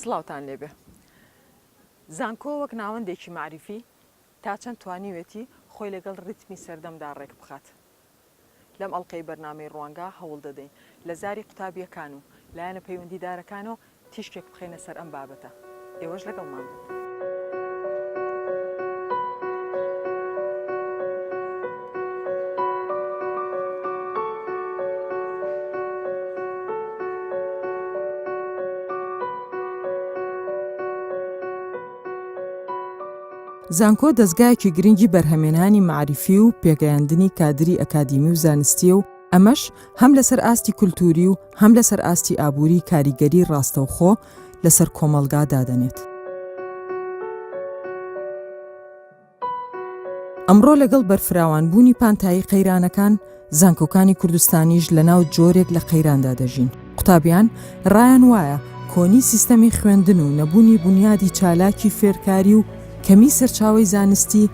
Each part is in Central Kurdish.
سڵاوتان لێبێ. زانکۆ وەک ناوەندێکی معریفی تا چەند توانیوێتی خۆی لەگەڵ ڕیتمی سەردەمدا ڕێک بخات. لەم ئەڵلقەی بەرنامەی ڕوانگا هەوڵ دەدەین لە زاری قوتابیەکان و لایەنە پەیوەندیدارەکانەوە تیشکێک بخەینە سەر ئەم بابەتە. ئێوەش لەگەڵمان بن. زانکۆ دەستگایەکی گرنگی بەرهەمێنانی معریفی و پێگەیاندنی کادری ئەکادیمی و زانستیە و ئەمەش هەم لەسەر ئاستی کولتوری و هەم لەسەر ئاستی ئابووری کاریگەری ڕاستەوخۆ لەسەر کۆمەڵگا دادەنێت. ئەمڕۆ لەگەڵ بەرفراوانبوونی پانتایی قەیرانەکان زانکۆکانی کوردستانیش لەناو جۆرێک لە قەیراندا دەژین. قوتابیان ڕایان وایە کۆنی سیستەمی خوێندن و نەبوونی بنیادی چالاکی فێرکاری و کەمی سەرچاوەی زانستی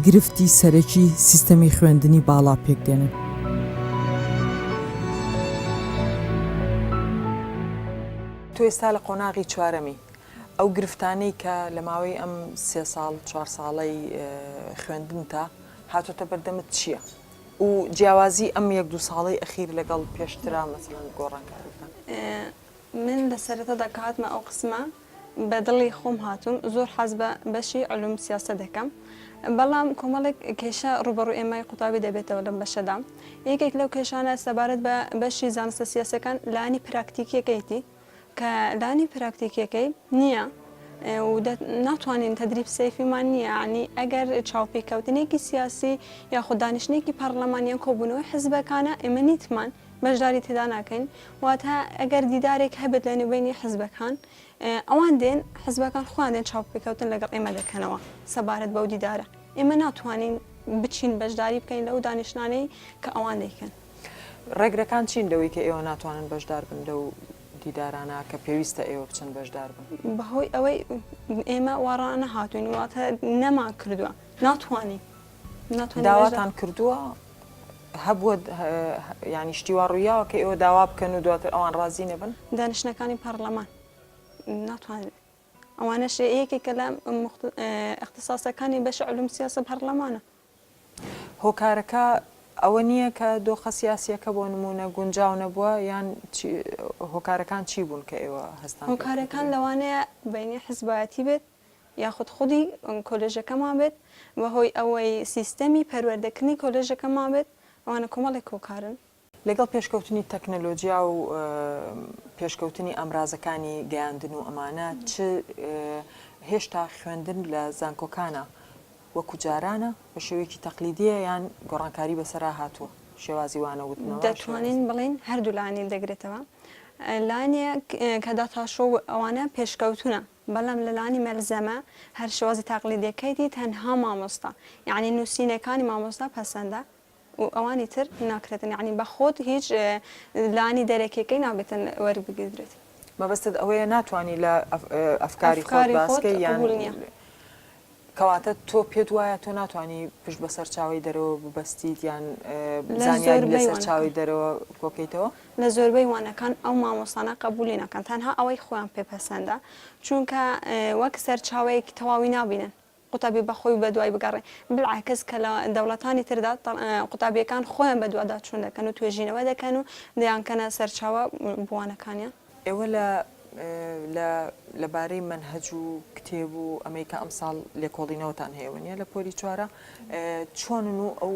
گرفتی سەرەکی سیستەمی خوێندنی باڵا پێکدێنن. تۆ ئێستا لە قۆناغی چوارەمی ئەو گرفتانەی کە لە ماوەی ئەم 3 ساڵ 4 ساڵەی خوێندن تا هاتۆتە بەردەمت چییە؟ و جیاوازی ئەم 1-2 ساڵەی ئەخیر لەگەڵ پێشترا مەسەڵەن گۆڕانکاریەکان. من لە سەرەتادا کە هاتمە ئەو قسمە بەدڵی خۆم هاتووم زۆر حەز بە بەشی علوم سیاسە دەکەم، بەڵام کۆمەڵێک کێشە ڕوبەڕوو ئێمەی قوتابی دەبێتەوە لەم بەشەدا. یەکێک لەو کێشانە سەبارەت بە بەشی زانستە سیاسەکان لانی پراکتیکیەکەیتی کە لانی پراکتیکیەکەی نییە و ناتوانین تەدریب سەیفیمان نییە، ینی ئەگەر چاوپێکەوتنێکی سیاسی یاخود دانیشتێکی پەرلەمانیان کۆبوونەوەی حزبەکانە ئێمە نیتمان بەشداری تێدا ناکەین، واتە ئەگەر دیدارێک هەبێت لە نێوبینی حزبەکان ئەوان دێن حزبەکان خۆیان دێن چاوپێکەوتن لەگەڵ ئێمە دەکەنەوە سەبارەت بەو دیدارە. ئێمە ناتوانین بچین بەشداری بکەین لەو دانیشتانەی کە ئەوان دەیکەن. ڕێگرەکان چین لەوەی کە ئێوە ناتوانن بەشدار بن لەو دیدارانە کە پێویستە ئێوە بچن بەشدار بن؟ بەهۆی ئەوەی ئێمە وەڕانە هاتوین، واتە نەمان کردووە، ناتوانین. داواتان کردووە؟ هەبووە ینی شتیوا ڕوویاوە کە ئێوە داوا بکەن و دواتر ئەوان ڕازی نەبن؟ دانیشتەکانی پەرلەمان ناتوانێت. ئەوانەش یەکێکە لە اختصاسەکانی بەشە علوم سیاسە پەرلەمانە. هۆکارەکە ئەوە نییە کە دۆخە سیاسیەکە بۆ نمونە گونجاو نەبووە یان هۆکارەکان چی بوون کە ئێوە هەستان؟ هۆکارەکان لەوانەیە بینی حزبایەتی بێت یاخود خودی کۆلێژەکەمان بێت، بەهۆی ئەوەی سیستەمی پەروەردەکردنی کۆلێژەکەمان بێت، ئەوانە کۆمەڵێک هۆکارن. لەگەڵ پێشکەوتنی تەکنەلۆجیا و پێشکەوتنی ئەمرازەکانی گەیاندن و ئەمانە چ هێشتا خوێندن لە زانکۆکانە وەکو جارانە بە شێوەیەکی تەقلیدیە یان گۆڕانکاری بەسەرا هاتووە شێوازی وانە وتنەوە؟ دەتوانین بڵین هەردوو لانی دەگرێتەوە. لانیە کە داتاشۆ ئەوانە پێشکەوتونە، بەڵام لە لانی مەلزەمە هەر شێوازی تەقلیدیەکەیتی تەنها مامۆستا، یعنی نووسینەکانی مامۆستا پەسەندە و ئەوانی تر ناکرێتن، یعنی بە خۆت هیچ لانی دەرەکیەکەی نابێتن وەربگیرێت. مەبەستت ئەوەیە ناتوانانی لە ئەفکاری خۆت باسکەی یان کەواتە تۆ پێت وایە تۆ ناتوانانی پشت بە سەرچاوی دەرەوە ببەستیت یان زانیاری لە سەرچاوی دەرەوە کۆکەیتەوە؟ لە زۆربەی وانەکان ئەو مامۆستانە قبولی ناکەن، تەنها ئەوەی خۆیان پێپەسەندە، چونکە وەک سەرچاوەیەکی تەواوی نابینن قوتابی بەخۆی بە دوای بگەڕێ. بالعکس کە لە دەوڵەتانی تردا قوتابیەکان خۆیان بە دووادا چوون دەکەن و توێژینەوە دەکەن و دەیانکەنە سەرچاوە بوانەکانیان. ئێوە لەبارەی مەنهەج و کتێب و ئەمریکا ئەمساڵ لێکۆڵینەوەتان هەیە نیە لە پۆلی چوارە، چۆنن و ئەو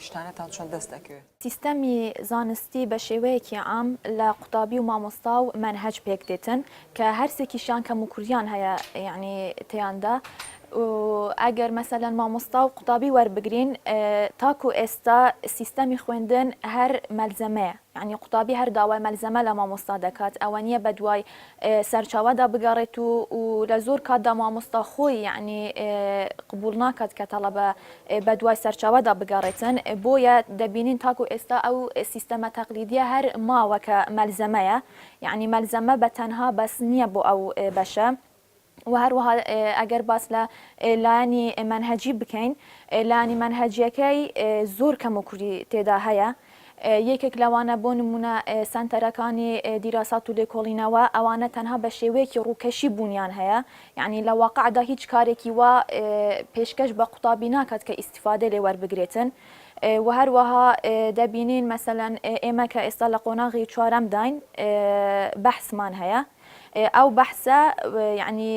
شتانەتان چۆن دەست دەکەوێت؟ سیستەمی زانستی بە شێوەیەکی عام لە قوتابی و مامۆستا و مەنهەج پێک دێتن کە هەرسێکیشان کەم و کوردیان هەیە، یعنی تیاندا ئەگەر مەسەلەن مامۆستا و قوتابی وەربگرین تاکو ئێستا سیستەمی خوێندن هەر مەلزەمەیە، یعنی قوتابی هەر داوای مەلزەمە لە مامۆستا دەکات، ئەوە نییە بە دوای سەرچاوەدا بگەڕێت و لە زۆر کاتدا مامۆستا خۆی یعنی قبول ناکات کە تەڵەبە بە دوای سەرچاوەدا بگەڕێتن، بۆیە دەبینین تاکو ئێستا ئەو سیستەمە تەقلیدیە هەر ماوەکە مەلزەمەیە، یعنی مەلزەمە بە تەنها بەس نییە بۆ ئەو بەشە. و هەروەها ئەگەر باس لە لایانی مەنهەجی بکەین، لایانی مەنهەجیەکەی زۆر کەم و کوردی تێدا هەیە، یەکێک لەوانە بۆ نمونە سنتەرەکانی دیراسات و لێکۆڵینەوە ئەوانە تەنها بە شێوەیەکی ڕووکەشی بوونیان هەیە، یعنی لە واقعدا هیچ کارێکی وا پێشکەش بە قوتابی ناکات کە ئیسیفادە لێ وەربگرێتن. و هەروەها دەبینین مەسەلەن ئێمە کە ئێستا لە قۆناغی چوارەم داین بەحسمان هەیە، ئەو بەحسە یعنی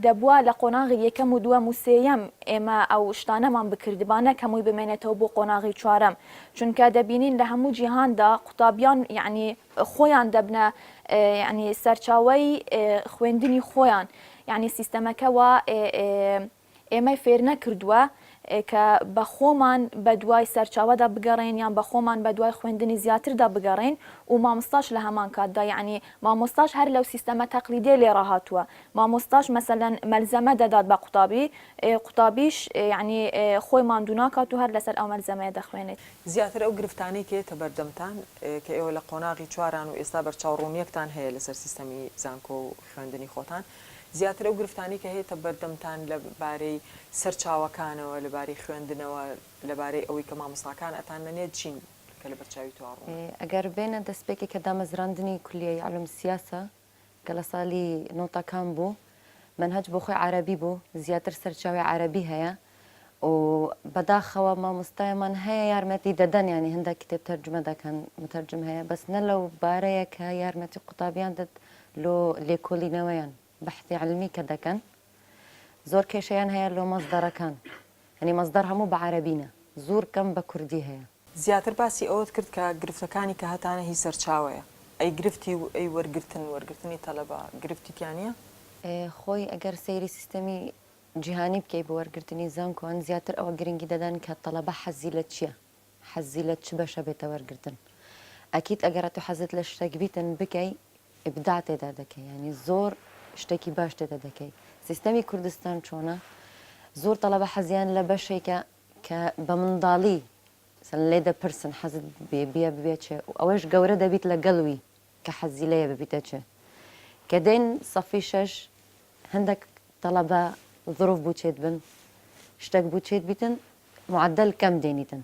دەبووە لە قۆناغی یەکەم و دووەم و سێیەم ئێمە ئەو شتانەمان بکردبانە کەمووی بمێنێتەوە بۆ قۆناغی چوارەم، چونکە دەبینین لە هەموو جیهاندا قوتابیان یعنی خۆیان دەبنە یعنی سەرچاوەی خوێندنی خۆیان، یعنی سیستەمەکەەوە ئێمە فێر نەکردووە کە بە خۆمان بە دوای سەرچاوەدا بگەڕێن یان بە خۆمان بە دوای خوێندنی زیاتردا بگەڕێن و مامۆستاش لە هەمان کاتدا، یعنی مامۆستاش هەر لەو سیستەمە تەقلیدیە لێرە هاتووە، مامۆستاش مەسەلەن مەلزەمە دەدات بە قوتابی، قوتابیش یعنی خۆی ماندوو ناکات و هەر لەسەر ئەو مەلزەمەیە دەخوێنێت. زیاتر ئەو گرفتانەی کێتە بەردەمتان کە ئێوە لە قۆناغی چواران و ئێستا بەرچاوڕوونیەکتان هەیە لەسەر سیستەمی زانکۆ و خوێندنی خۆتان، زیاتر ئەو گرفتانی کە هەیەتە بەردەمتان لەبارەی سەرچاوەکانەوە، لەبارەی خوێندنەوە، لەبارەی ئەوەی کە مامۆستاکان ئەتان نەنێت چین کە لە بەرچاوی تواڕوون. ئەگەر بێنە دەستپێکی کە دامەزراندنی کولیەی علوم سیاسە کە لە ساڵی نۆتەکان بوو، منهج بۆ خۆی عەرەبی بوو، زیاتر سەرچاوی عەرەبی هەیە و بەداخەوە مامۆستایەمان هەیە یارمەتی دەدەن، ینی هەندێک کتێب تەرجمە دەکەن، متەرجم هەیە، بەس نە لەو بارەیە کە یارمەتی قوتابیان دەد لێکۆڵینەوەیان بەحثی علمی کە دەکەن. زۆر کێشەیان هەیە لۆ مەزدەرەکان، هەنی مەزدەر هەموو بە عەرەبینە، زۆر کەم بە کوردی هەیە. زیاتر باسی ئەوت کرد کە گرفتەکانی کە هەتانە هی سەرچاوەیە، ئەی گرفتی و ئەی وەرگرتنی تەلەبە گرفتیانە؟ خۆی ئەگەر سەیری سیستەمی جیهانی بکەی بە وەرگرتنی زانکۆن زیاتر ئەوە گرنگی دەدەن کە تەلەبە حەزی لە چییە، حەزی لە چ بەشە بێتە وەرگرتن. ئەکید ئەگەر تو حەزت لە شتێک بیتن بکەی ئبداع تێدا دەکەی، ینی زۆر شتێکی باش تێدا دەکەی. سیستەمی کوردستان چۆنە؟ زۆر تەلەبە حەزیان لە بەشێکە کە بە منداڵی لێ دەپرسن حەزت بێ ببێت چێ، و ئەوەش گەورە دەبیت لە گەڵوی کە حەزی لەیە ببیتە چێ. کە دێن سەفی شەش هەندێک تەلەبە ظروف بوو چێت بن، شتێک بوو چێت بیتن، معدل کەم دێنیتن.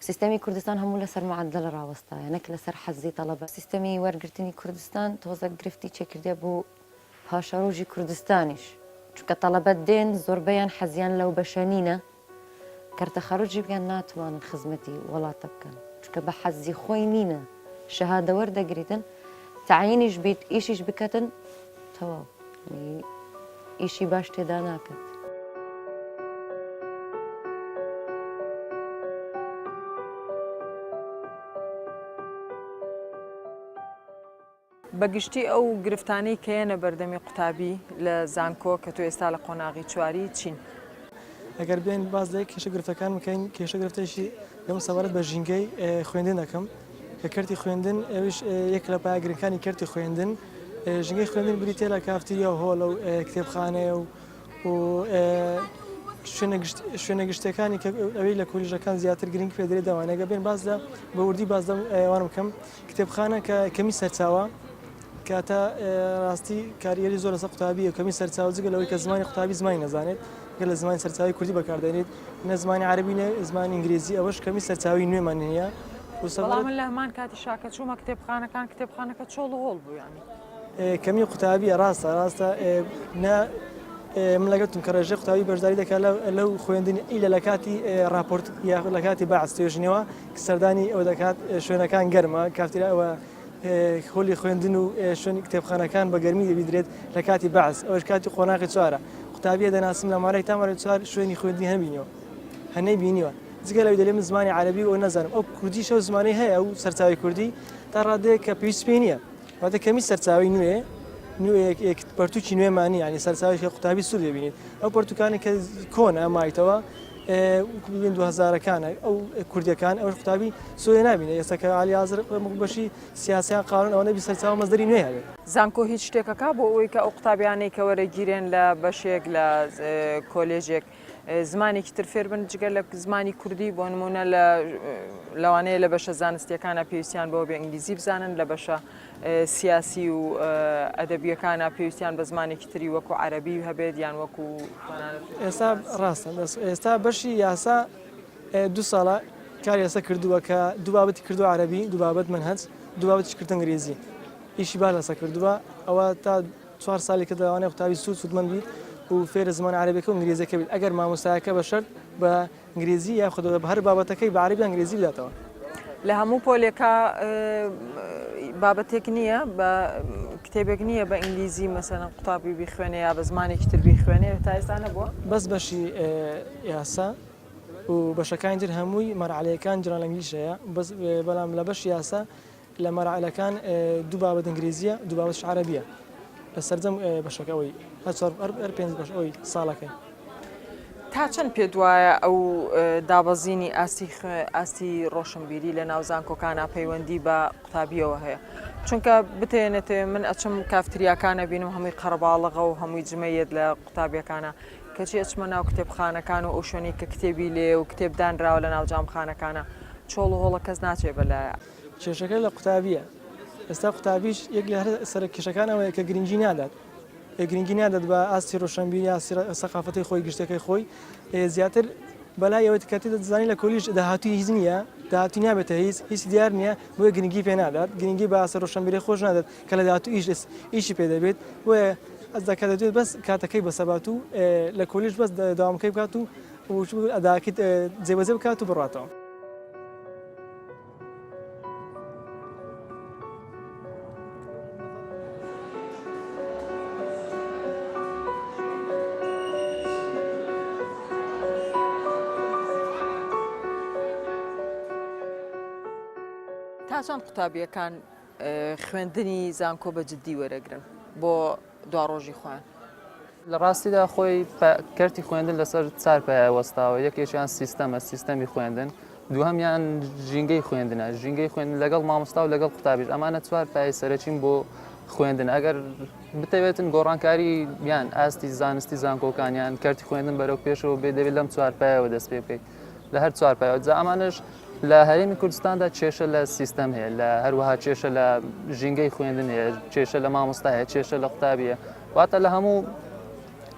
سیستەمی کوردستان هەموو لەسەر معدل ڕاوەستایە، نەک لەسەر حەزی تەلەبە. سیستەمی وەرگرتنی کوردستان تۆزە گرفتی چێکردێ بوو پاشەڕۆژی کوردستانیش، چونکە تەلەبەت دێن زۆربەیان حەزیان لەو بەشە نینە، کەرتە خەرجی بگەن ناتوانن خزمەتی وڵاتە بکەن، چونکە بە حەزی خۆی نینە، شەهادە وەردەگریتن، تعیینیش بیت ئیشیش بکەتن، تەواو ئیشی باش تێدا ناکەت. بەگشتی ئەو گرفتانەی کەیەنە بەردەمی قوتابی لە زانکۆ کە تۆ ئێستا لە قۆناغی چواری چین؟ ئەگەر بێن باز لە کێشە گرفتەکان بکەین، کێشە گرفتەیشی لەم سەبارەت بە ژینگەی خوێندن دەکەم کە کەرتی خوێندن ئەوش یەک لە پایەگرنگەکانی کەرتی خوێندن. ژینگەی خوێندن بریتێ لە کافتریا و هۆڵە و کتێبخانەیە و شوێنە گشتەکانی کە ئەوەی لە کۆلیژەکان زیاتر گرنگ پێدرێت داوانەگە بێن باز لە بە وردی باز ئەوان بکەم کتێبخانە کە کەمی سەرچاوە کاتە ڕاستی کاریگەری زۆر لەسەر قوتابی و کەمی سەرچاو جگە لەوەی کە زمانی قوتابی زمانی نەزانێت، گە لە زمانی سەرچاوی کوردی بەکاردێنێت، نە زمانی عەرەبی نە زمانی ئینگلیزی، ئەوەش کەمی سەرچاوی نوێمان هەیە. بەڵام من لە هەمان کاتی شاکە چوومە کتێبخانەکە چۆڵ و هۆڵ بوو، ینی کەمی قوتابیە ڕاستە من لەگەڵتم کە ڕێژەی قوتابی بەشداری دەکات لەو خوێندنی ئیلە لە کاتی راپۆرت یاخود لە کاتی بەعس توێژنەوە کە سەردانی ئەوە دەکات شوێنەکان گەرمە، کافتریا ئەوە خۆلی خوێندن و شوێنی کتێبخانەکان بە گەرمی دەبیدرێت لە کاتی بەعس، ئەوەش کاتی قۆناغی چوارە. قوتابیە دەناسم لە مارەی تامەرە چوار شوێنی خوێندنی هەبینەوە، هەنەی بینیوە، جگە لەوەی دەڵێ من زمانی عەرەبی ئەو نەزانم، ئەو کوردی شەو زمانی هەیە و سەرچاوی کوردی تا ڕادەیە کە پێویست پێ نییە، واتە کەمی سەرچاوی نوێ پەرتووکی نوێمانی، ینی سەرچاوی کە قوتابی سوور دەبینێت، ئەو پەرتوکانی کە کۆنە مایتەوە 2000ەکانە ئەو کوردیەکان ئەوش قوتابی سوێ نابینێت. ئێستا کە عالی ئازر بەشی سیاسیان قانون ئەوە نەبی سەرچاو مەزدەری نوێ هەبێت. زانکۆ هیچ شتێکەکە بۆ ئەوەی کە ئەو قوتابیانەی کە وەرەگیرێن لە بەشێک لە کۆلێژێک زمانێکی تر فێر بن جگە لە زمانی کوردی، بۆ نمونە لەوانەیە لە بەشە زانستیەکانە پێویستیان بەوە بێ ئینگلیزی بزانن، لە بەشە سیاسی و ئەدەبیەکانە پێویستیان بە زمانێکی تری وەکو عەرەبی هەبێت یان وەکو ئێستا ڕاستە ئێستا بەشی یاسا 2 ساڵە کاری ئێستا کردووە کە دوو بابەتی کردو عەرەبی دوو بابەت منهەج دوو بابەتیش کرد ئەنگریزی ئیشی باش لەسەر کردووە ئەوە تا 4 ساڵی کە دەوانێت قوتابی سوودمەند بیت و فێرە زمانە عەرەبیەکە و ئینگلیزیەکە بیت ئەگەر مامۆستایەکە بە شەرت بە ئینگلیزی یا خودەوە بە هەر بابەتەکەی بە عەرەبی ئینگلیزی بداتەوە لە هەموو پۆلێکە بابەتێک نییە بە کتێبێک نییە بە ئینگلیزی مەسەڵەن قوتابی بیخوێنێ یا بە زمانێکی تر بیخوێنێ تا ئێستا نەبووە بەس بەشی یاسا و بەشەکانی تر هەمووی مەرعەلەکان جران لە ئینگلیزیشەیە بەڵام لە بەش یاسا لە مەرعەلەکان دوو بابەت ئینگلیزیە دوو بابەتش عەرەبیە لە سەرجەم بەشەکە ئەوەی هەر 5 بەش ئەوەی ساڵەکەی تا چەند پێ وایە ئەو دابەزینی ئاستی ڕۆشنبیری لە ناو زانکۆکانە پەیوەندی بە قوتابیەوە هەیە چونکە بتێنێتێ من ئەچم کافتریاکانە بینم هەمووی قەرەباڵغە و هەمووی جمەیەت لە قوتابیەکانە کەچی ئەچمە ناو کتێبخانەکان و ئەو شوێنی کە کتێبی لێ و کتێب دانراوە لە ناو جامخانەکانە چۆڵ و هۆڵە کەس ناچێ بەلایە کێشەکە لە قوتابیە ئێستا قوتابیش یەک لە سەر کێشەکانەوەی کە گرنگی نادات گرنگی نادات بە ئاستی ڕۆشنبیری یا سەقافەتی خۆی گشتەکەی خۆی زیاتر بەلای ئەوەی کاتی دەزانی لە کۆلیژ داهاتوی هیچ نییە داهاتوی نابێتە هیچ دیار نییە بۆیە گرنگی پێ نادات گرنگی بە ئاستی ڕۆشنبیری خۆش نادات کە لە داهاتوو ئیشی پێ دەبێت وە ئەس دەکات دەوێت بەس کاتەکەی بەسەبات و لە کۆلیژ بەس داوامەکەی بکات و ئەداکیت جێبەجێ بکات و بڕاتەوە تا چەند قوتابیەکان خوێندنی زانکۆ بە جددی وەرەگرن بۆ دوا ڕۆژی خۆیان لە ڕاستیدا خۆی کەرتی خوێندن لەسەر چار پایە وەستاوە یەکێکیان سیستەمی خوێندن دووهەمیان ژینگەی خوێندنە ژینگەی خوێندن لەگەڵ مامۆستا و لەگەڵ قوتابیش ئەمانە چوار پایە سەرەکیم بۆ خوێندن ئەگەر بتەوێتن گۆڕانکاری یان ئاستی زانستی زانکۆکانیان کەرتی خوێندن بەرەو پێشەوە بێ دەبێت لەم چوار پایەوە دەست پێ بکەیت لە هەر چوار پایەوە جا ئەمانش لە هەرێمی کوردستاندا کێشە لە سیستەم هەیە لە هەروەها کێشە لە ژینگەی خوێندن هەیە کێشە لە مامۆستا هەیە کێشە لە قوتابیە واتە لە هەموو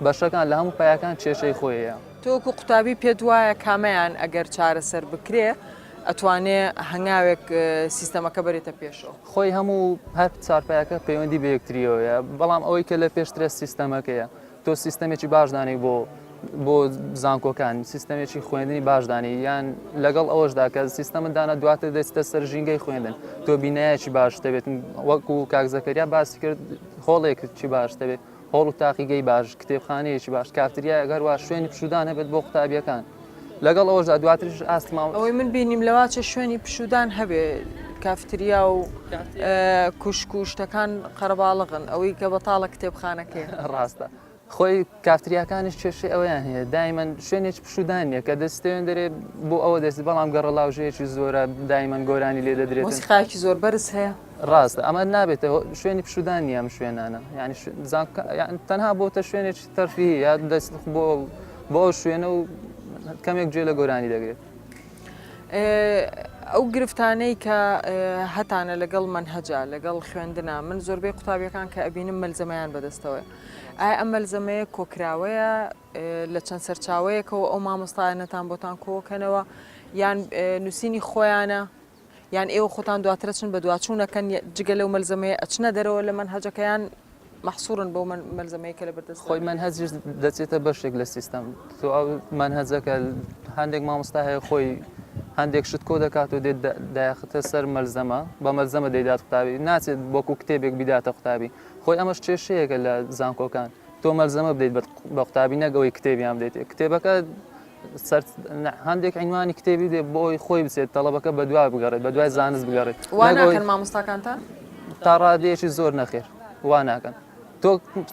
بەشەکان لە هەموو پایەکان کێشەی خۆیە تۆکو قوتابی پێت وایە کامەیان ئەگەر چارەسەر بکرێ ئەتوانێ هەنگاوێک سیستەمەکە بەرێتە پێشەوە خۆی هەموو هەر چارپایەکە پەیوەندی بە یەکتریەوەیە بەڵام ئەوەی کە لە پێشترە سیستەمەکەیە تۆ سیستەمێکی باشدانی بۆ زانکۆکان سیستەمێکی خوێندنی باشدانی یان لەگەڵ ئەوەشدا کە سیستەمت دانا دواتر دەستە سەر ژینگەی خوێندن تۆ بینایەکی باش دەبێت وەکو کاک زەکەریا باسی کرد هۆڵێکی باش دەبێت هۆڵ و تاقیگەی باش کتێبخانەیەکی باش کافتریا ئەگەر شوێنی پشودان هەبێت بۆ قوتابیەکان لەگەڵ ئەوەشدا دواتریش ئاستماوە ئەوەی من بینیم لەواچە شوێنی پشودان هەبێ کافتریا و کوشتەکان قەرەباڵغن ئەوەی کە بەتاڵە کتێبخانەکەی ڕاستە خۆی کافتریاکانش کێشەی ئەویان هەیە دایمەن شوێنێکی پشودان نیە کە دەستێن دەرێ بۆ ئەوە دەستی بەڵام گەڕەلاوژەیەکی زۆرە دایمەن گۆرانی لێ دەدرێت مۆسیقایەکی زۆر بەرز هەیە ڕاستە ئەمە نابێتەوە شوێنی پشودان نیە ئەم شوێنانە یعنی تەنها بۆتە شوێنێکی تەرفیهی یا دەست بۆ ئەو شوێنە و کەمێک گوێ لە گۆرانی دەگرێت ئەو گرفتانەی کە هەتانە لەگەڵ منهەجە لەگەڵ خوێندنە من زۆربەی قوتابیەکان کە ئەبینم مەلزەمەیان بەدەستەوە ئایا ئەم مەلزەمەیە کۆکراوەیە لە چەند سەرچاوەیەکەوە ئەو مامۆستایەنەتان بۆتان کۆکەنەوە یان نووسینی خۆیانە یان ئێوە خۆتان دواترەچن بە دواچوونەکەن جگە لەو مەلزەمەیە ئەچنە دەرەوە لە منهەجەکەیان مەحسوورن بۆ مەلزەمەیەکە لە بەردەست خۆی منهەجش دەچێتە بەشێک لە سیستەم تۆ ئەو منهەجەکە هەندێک مامۆستا هەیە خۆی هەندێک شت کۆ دەکات و دێت دایەخەتە سەر مەلزەمە بە مەلزەمە دەیدات قوتابی ناچێت بۆکو کتێبێک بیداتە قوتابی خۆی ئەمەش کێشەیەکە لە زانکۆکان تۆ مەلزەمە بدەیت بە قوتابی نەگەوەی کتێبیان بدەیت کتێبەکە هەندێک عنوانی کتێبی دێ بۆی خۆی بچێت تەڵەبەکە بە دوای بگەڕێت بە دوای زانست بگەڕێت واناکەن مامۆستاکانتان تا ڕادەیەکی زۆر نەخێر وا ناکەن تۆ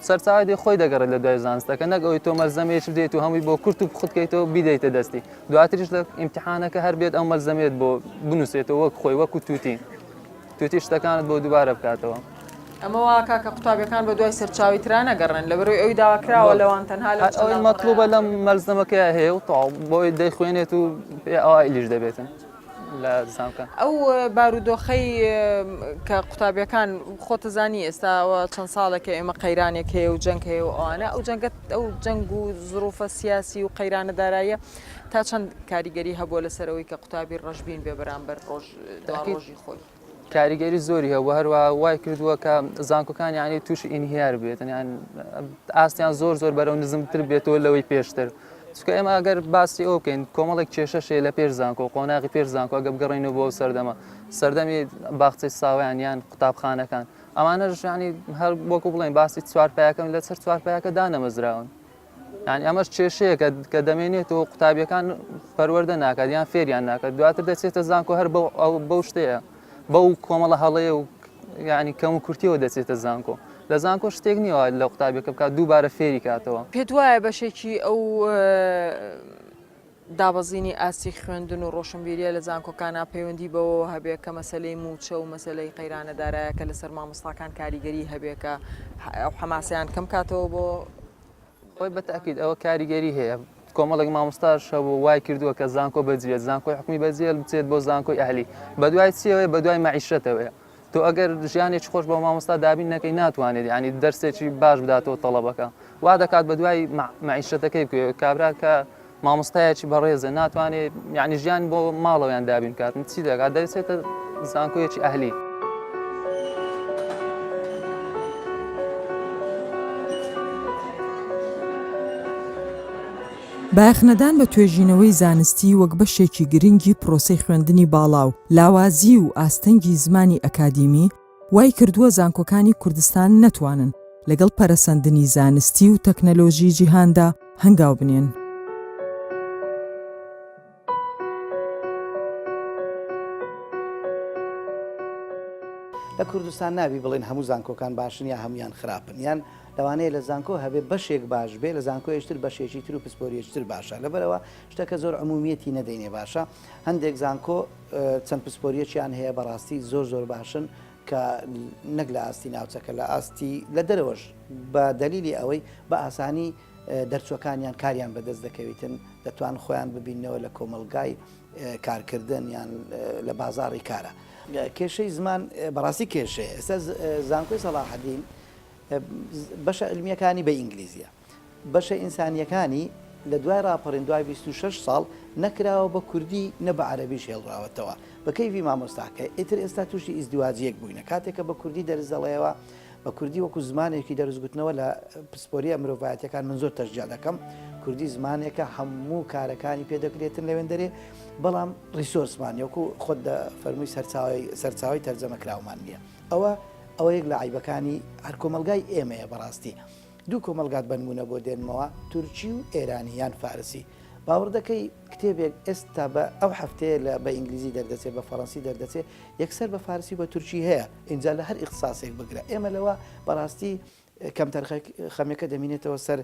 سەرچاوی دێ خۆی دەگەڕێت لە دوای زانستەکە نەگەوەی تۆ مەلزەمەیەکی بدەیت و هەمووی بۆ کورت و بخوتکەیتەوە بیدەیتە دەستی دواتریش لە ئیمتیحانەکە هەر بێت ئەو مەلزەمێت بۆ بنووسێتەوە وەک خۆی وەکو توتی شتەکانت بۆ دووبارە بکاتەوە ئەمە واکە کە قوتابیەکان بە دوای سەرچاوی ترا نەگەڕن لەبەرەوەی ئەوی داواکراوە لەوان تەنها ئەوەی مەطلوبە لەم مەلزەمەکە هەیە و بۆی دەیخوێنێت و ئەوایلیش دەبێتن لە زانکۆکان. ئەو بارودۆخەی کە قوتابیەکان خۆتەزانی ئێستاەوە چەند ساڵێکە ئێمە قەیرانێک هەیە و جەنگ هەیە و ئەوانە ئەو جەنگ و زروفە سیاسی و قەیرانە داراییە تا چەند کاریگەری هەبووە لەسەرەوەی کە قوتابی ڕەشبین بێ بەرامبەر ڕۆژی خۆی. کاریگەری زۆری هەبوو هەروە وای کردووە کە زانکۆکان یعنی تووشی ئینهیار بێتن یان ئاستیان زۆر بەرەو نزمتر بێتەوە لەوەی پێشتر. چکە ئێمە ئەگەر باسی ئەو بکەین کۆمەڵێک کێشەشێ لە پێش زانکۆ قۆناغی پێش زانکۆ ئەگە بگەڕێنەوە بۆ سەردەمی باخچەی ساوایان یان قوتابخانەکان ئەمانەش ینی هەر بۆکو بڵێن باسی چوارپایەکەم لە سەر چوارپایەکە دانەمەزراون. یعنی ئەمەش کێشەیە کە دەمێنێتەوە قوتابیەکان پەروەردە ناکات یان فێریان ناکات دواتر دەچێتە زانکۆ هەر بەو شتەیە بەو کۆمەڵە هەڵەیە و یعنی کەم و کورتیەوە دەچێتە زانکۆ. لە زانکۆ شتێک نییە لە قوتابیەکە بکات دووبارە فێری کاتەوە. پێت وایە بەشێکی ئەو دابەزینی ئاستی خوێندن و ڕۆشنبیریە لە زانکۆکانە پەیوەندی بەوە هەبێ کە مەسلەی موچە و مەسلەی قەیرانە دارایەکە لەسەر مامۆستاکان کاریگەری هەبێ کە ئەو حەماسیان کەم کاتەوە بۆ خۆی بەتەکید ئەوە کاریگەری هەیە. کۆمەڵێک مامۆستاش هەبوو وای کردووە کە زانکۆ بەجێت زانکۆی حکومی بەجێ بچێت بۆ زانکۆی ئەهلی بەدوای چیەوەی بەدوای مەعیشەتەوەیە. تۆ ئەگەر ژیانێکی خۆش بۆ مامۆستا دابین نەکەی ناتوانێت ینی دەرسێکی باش بداتەوە تەڵەبەکە وا دەکات بەدوای مەعیشەتەکەی بکوێ کابرا کە مامۆستایەکی بەڕێزە ناتوانێت یعنی ژیان بۆ ماڵەوەیان دابین کاتن چی دەکات دەچێتە زانکۆیەکی ئەهلی. باەخنەدان بە توێژینەوەی زانستی وەک بەشێکی گرنگی پرۆسەی خوێندنی باڵاو لاوازی و ئاستەنگی زمانی ئەکادیمی وای کردووە زانکۆکانی کوردستان نەتوانن لەگەڵ پەرەسەندنی زانستی و تەکنەلۆژی جیهاندا هەنگاو بنێن. لە کوردستان نابی بڵێن هەموو زانکۆکان باشن یا هەمویان خراپن یان لەوانەیە لە زانکۆ هەبێ بەشێک باش بێ لە زانکۆیشتر بەشێکی تر و پسپۆریەشتر باشە لەبەرەوە شتەکە زۆر عمومیەتی نەدەینێ باشە هەندێک زانکۆ چەند پسپۆریەکیان هەیە بەڕاستی زۆر باشن کە نەک لە ئاستی ناوچەکە لە ئاستی لە دەرەوەش بە دەلیلی ئەوەی بە ئاسانی دەرچوەکانیان کاریان بەدەست دەکەویتن دەتوان خۆیان ببینەوە لە کۆمەلگای کارکردن یان لە بازاڕی کارە. کێشەی زمان بەڕاستی کێشەیە ئێستا زانکۆی سەلاحەدین بەشە علمیەکانی بە ئینگلیزیە بەشە ئینسانیەکانی لە دوای راپەڕین دوای 26 ساڵ نەکراوە بە کوردی نە بە عەرەبیش هێڵراوەتەوە بە کەیفی مامۆستاکە ئیتر ئێستا تووشی ئیزدواجیەک بووینە کاتێکە بە کوردی دەرزەڵەیەوە بە کوردی وەکو زمانێکی دەرزگوتنەوە لە پسپۆریە مرۆڤایەتەکان من زۆر تەشجیع دەکەم کوردی زمانێکە هەموو کارەکانی پێدەکرێتن لەوێندەرێ بەڵام ریسۆرسمان یەکو خۆت فەرمووی سەرچاوی تەرجەمەکراومان نییە ئەوە یەک لە عیبەکانی هەر کۆمەلگای ئێمەیە بەڕاستی دوو کۆمەلگات بنمونە بۆ دێنمەوە تورکی و ئێرانی یان فارسی باوەڕ دەکەی کتێبێک ئێستا بە ئەو هەفتەیە لە بە ئینگلیزی دەردەچێت بە فەڕەنسی دەردەچێت یەکسەر بە فارسی بە تورکی هەیە اینجا لە هەر ئیخساسێک بگرە ئێمە لەوە بەڕاستی کەمتەر خەمەکە دەمینێتەوە سەر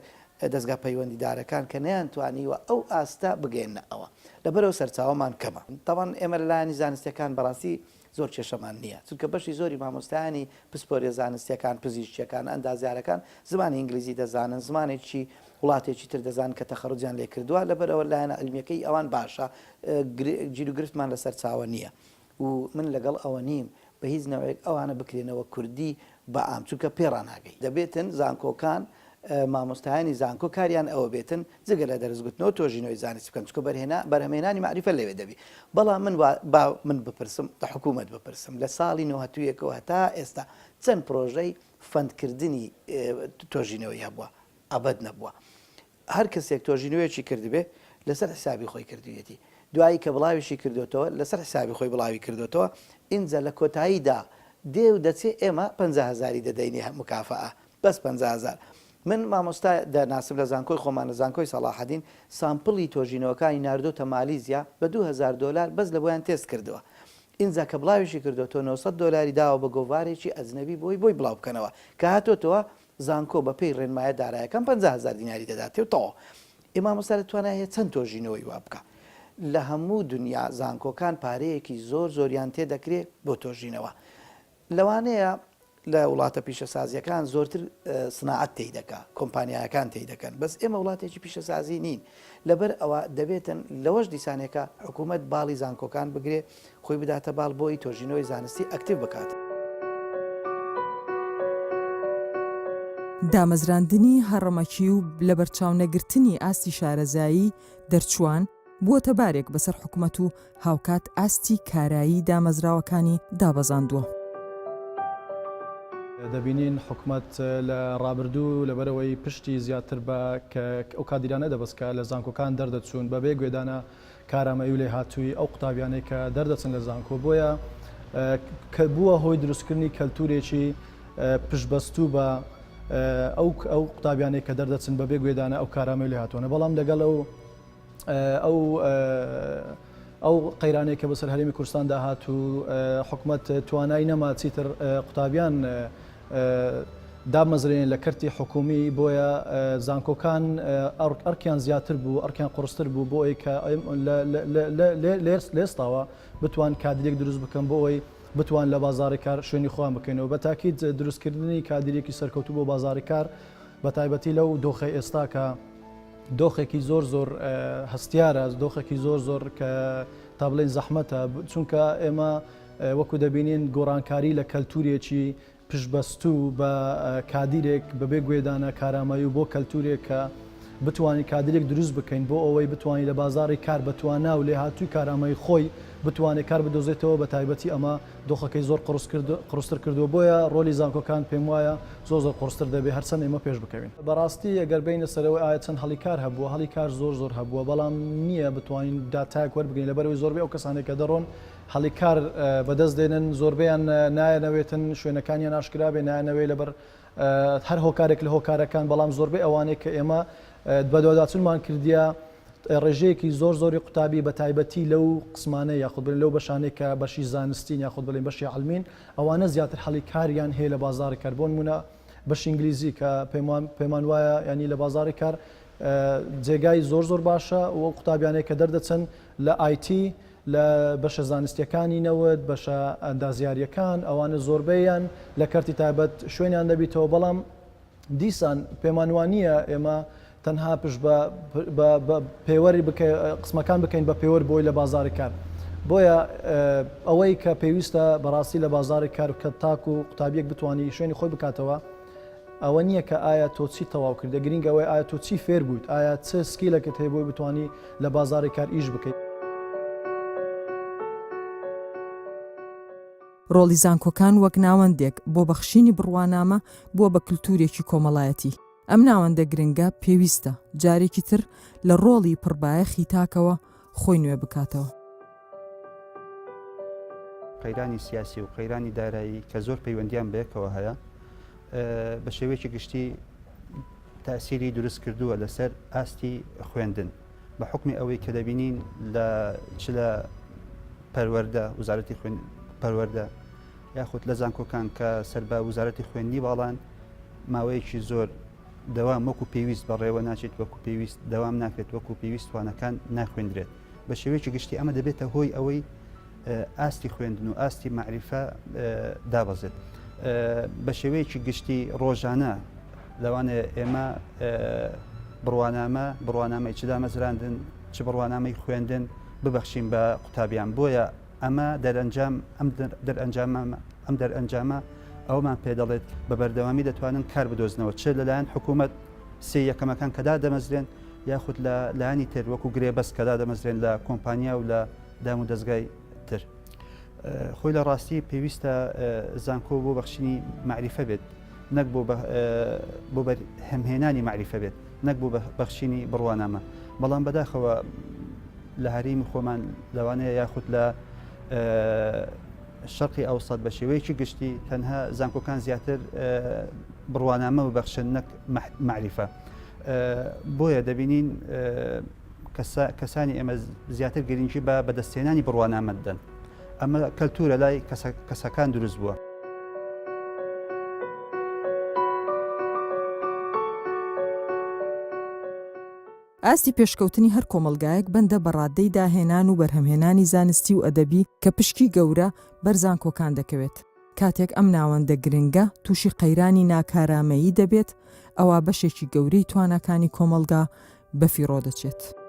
دەستگا پەیوەندیدارەکان کە نەیانتوانیوە ئەو ئاستا بگەێنە ئەوە لەبەرەوە سەرچاوەمان کەمە تاوان ئێمە لەلایەنی زانستیەکان بەڕاستی زۆر کێشەمان نییە چونکە بەشی زۆری مامۆستایانی پسپۆریە زانستیەکان پزیشکیەکان ئەندازیارەکان زمانی ئینگلیزی دەزانن زمانێکی وڵاتێکی تر دەزان کە تەخەڕوجیان لێ کردووە لەبەرەوە لایەنە علمیەکەی ئەوان باشە گیرگرفتمان لەسەر چاوە نییە و من لەگەڵ ئەوە نیم بە هیچ نەوەیەک ئەوانە بکرێنەوە کوردی بە ئام چونکە پێڕان ناگەی دەبێتن زانکۆکان مامۆستایانی زانکۆ کاریان ئەوە بێتن جگە لە دەرزگوتنەوە تۆژینەوەی زانستی بکەن چکە بەرهەمێنانی معریفە لەوێ دەبی بەڵام من بپرسم لە حکوومەت بپرسم لە ساڵی 1970ەوە هەتا ئێستا چەند پرۆژەی فەندکردنی تۆژینەوەی هەبووە ئەبەد نەبووە هەر کەسێک تۆژینەوەیەکی کردبێ لەسەر حسابی خۆی کردوێتی دوایی کە بڵاویشی کردوێتەوە لەسەر حسابی خۆی بڵاوی کردوێتەوە ئینجا لە کۆتاییدا دێو دەچێ ئێمە 50,000 دەدەینێ مکافەئە بەس 50,000 من مامۆستا دەناسم لە زانکۆی خۆمان لە زانکۆی سەلاحەدین سامپڵی تۆژینەوەکانی ناردۆتە مالیزیا بە $2,000 بەس لە بۆیان تێست کردووە ئینجا کە بڵاویشی کردوەوە $900 داوە بە گۆڤارێکی ئەجنەبی بۆی بڵاو بکەنەوە کە هاتۆتەوە زانکۆ بە پێی ڕێنمایە دارایەکەم 50,000 دیناری دەداتێ تەواو ئێمە مامۆستا دەتوانێت چەند تۆژینەوەی وا بکە لە هەموو دنیا زانکۆکان پارەیەکی زۆریان تێدەکرێت بۆ تۆژینەوە لەوانەیە لە وڵاتە پیشەسازیەکان زۆرتر سناعەت تێی دەکا کۆمپانیایەکان تێی دەکەن بەس ئێمە وڵاتێکی پیشەسازی نین لەبەر ئەوە دەبێتن لەوەش دیسانێکە حکوومەت باڵی زانکۆکان بگرێ خۆی بداتە باڵ بۆی تۆژینەوەی زانستی ئەکتیو بکات. دامەزراندنی هەڕەمەکی و لە بەرچاونەگرتنی ئاستی شارەزایی دەرچوان بووەتە بارێک بەسەر حکوومەت و هاوکات ئاستی کارایی دامەزراوەکانی دابەزاندووە. دەبینین حکوومەت لە ڕابردوو لەبەرەوەی پشتی زیاتر بە ئەو کادیرانە دەبستکە لە زانکۆکان دەردەچوون بەبێ گوێدانە کارامەی و لێ هاتووی ئەو قوتابیانەی کە دەردەچن لە زانکۆ بۆیە کە بووە هۆی دروستکردنی کەلتورێکی پشتبەستوو بە ئەو قوتابیانەی کە دەردەچن بەبێ گوێدانە ئەو کارامەی لێ هاتوونە بەڵام لەگەڵ ئەو قەیرانەی کە بەسەر هەرێمی کوردستان داهات و حکوومەت توانای نەما چیتر قوتابیان دامەزرێن لە کەرتی حکومی بۆیە زانکۆکان ئەرکیان زیاتر بوو ئەرکیان قڕستر بوو بۆ ئەوی کە لێستاوە بتوان کادرێک دروست بکەن بۆ ئەوی بتوان لە بازاری کار شوێنی خۆیان بکەینەوە بە تاکید دروستکردنی کادرێکی سەرکەوتوو بۆ بازاری کار بە تایبەتی لەو دۆخی ئێستا کە دۆخێکی زۆر هەستیارە دۆخێکی زۆر کە تا بڵێن زەحمەتە چونکە ئێمە وەکو دەبینین گۆڕانکاری لە کەلتورێکی پشتبەستوو بە کادیرێک بەبێ گوێدانە کارامایی و بۆ کەلتورێک کە بتوانانی کادرێک دروست بکەین بۆ ئەوەی بتوانانی لە بازاری کار بتوانە و لێ هاتووی کارامایی خۆی بتوانێت کار بدۆزێتەوە بە تایبەتی ئەمە دۆخەکەی زۆر قڕستر کردو بۆیە ڕۆلی زانکۆکان پێم وایە زۆر قڕستر دەبێت هەرچەند ئێمە پێش بکەوین. بەڕاستی ئەگەر بینە سەرەوەی ئایا چەند هەڵی کار هەبووە هەڵی کار زۆر هەبووە بەڵام نییە بتوانین داتایەک وەربگەین لەبەرەوەی زۆربەی ئەو کەسانێک کە دەڕۆن هەڵی کار بەدەست دێنن زۆربیان نایەنەوێتن شوێنەکانیان ئاشکرا بێ نایەنەوەی لەبەر هەر هۆکارێک لە هۆکارەکان بەڵام زۆربەی ئەوانەیە کە ئێمە بەدواداچونمان کردیا ڕێژەیەکی زۆری قوتابی بە تایبەتی لەو قسمانەی یاخود بڵێن لەو بەشانەی کە بەشی زانستین یاخود بڵێن بەشی عەلمین ئەوانە زیاتر هەڵی کاریان هەیە لە بازاری کار بۆ نمونە بەشی ئینگلیزی کە پەیمان وایە ینی لە بازاری کار جێگای زۆر باشە و قوتابیانەی کە دەردەچن لە ئایتی لە بەشە زانستیەکانی نەوت بەشە ئەندازیاریەکان ئەوانە زۆربەیان لە کەرتی تایبەت شوێنیان دەبیتەوە بەڵام دیسان پەیمانوانیە ئێمە تەنها پشت بە پێوەری قسمەکان بکەین بە پێوەەر بۆی لە بازاری کار بۆیە ئەوەی کە پێویستە بەڕاستی لە بازاری کار کە تاک و قوتابیەک بتوانانی شوێنی خۆی بکاتەوە ئەوە نییە کە ئایا تۆ چی تەواو کردە گرنگ ئەوەی ئایا تۆ چی فێر بوویت ئایا چه سکیلەکەت هەیە بۆی بتوانی لە بازاری کار ئیش بکەیت. ڕۆڵی زانکۆکان وەک ناوەندێک بۆ بەخشینی بڕوانامە بووە بە کللتورێکی کۆمەڵایەتی. ئەم ناوەندە گرنگە پێویستە جارێکی تر لە ڕۆڵی پڕبایەخی تاکەوە خۆی نوێ بکاتەوە. قەیرانی سیاسی و قەیرانی دارایی کە زۆر پەیوەندیان بەیەکەوە هەیە بە شێوەیەکی گشتی تاسیری دروست کردووە لەسەر ئاستی خوێندن بە حکمی ئەوەی کە دەبینین چ لە پەروەردە وزارەتی پەروەردە یاخود لە زانکۆکان کە سەر بە وزارەتی خوێندنی باڵان ماوەیەکی زۆر دەوام وەکو پێویست بەڕێوە ناچێت وەکو پێویست دەوام ناکرێت وەکو پێویست توانەکان ناخوێندرێت بە شێوەیەکی گشتی ئەمە دەبێتە هۆی ئەوەی ئاستی خوێندن و ئاستی معریفە دابەزێت بە شێوەیەکی گشتی ڕۆژانە لەوانێ ئێمە بڕوانامەی چ دامەزراندن چ بڕوانامەی خوێندن ببەخشین بە قوتابیان بۆیە ئەمە ئەم دەرئەنجامە ئەومان پێ دەڵێت بە بەردەوامی دەتوانن کار بدۆزنەوە چ لەلایەن حکوومەت سێ یەکەمەکان کەدا دەمەزرێن یاخود لە لایانی تر وەکو گرێبەست کەدا دەمەزرێن لە کۆمپانیا و لە دام و دەستگای تر خۆی لە ڕاستی پێویستە زانکۆ بۆ بەخشینی معریفە بێت نەک بۆ هەمهێنانی معریفە بێت نەک بۆ بەخشینی بڕوانامە بەڵام بەداخەوە لە هەرێمی خۆمان لەوانەیە یاخود لە شەرقی ئەوسەد بە شێوەیەکی گشتی تەنها زانکۆکان زیاتر بڕوانامە ببەخشن نەک معریفە بۆیە دەبینین کەسانی ئێمە زیاتر گرنگی بە بەدەستێنانی بڕوانامە دەن ئەمە کەلتورە لای کەسەکان دروست بووە. ئاستی پێشکەوتنی هەر کۆمەلگایەک بەندە بە ڕادەی داهێنان و بەرهەمهێنانی زانستی و ئەدەبی کە پشکی گەورە بەر زانکۆکان دەکەوێت. کاتێک ئەم ناوەندە گرنگە تووشی قەیرانی ناکارامەیی دەبێت ئەوە بەشێکی گەورەی توانەکانی کۆمەلگا بەفیڕۆ دەچێت.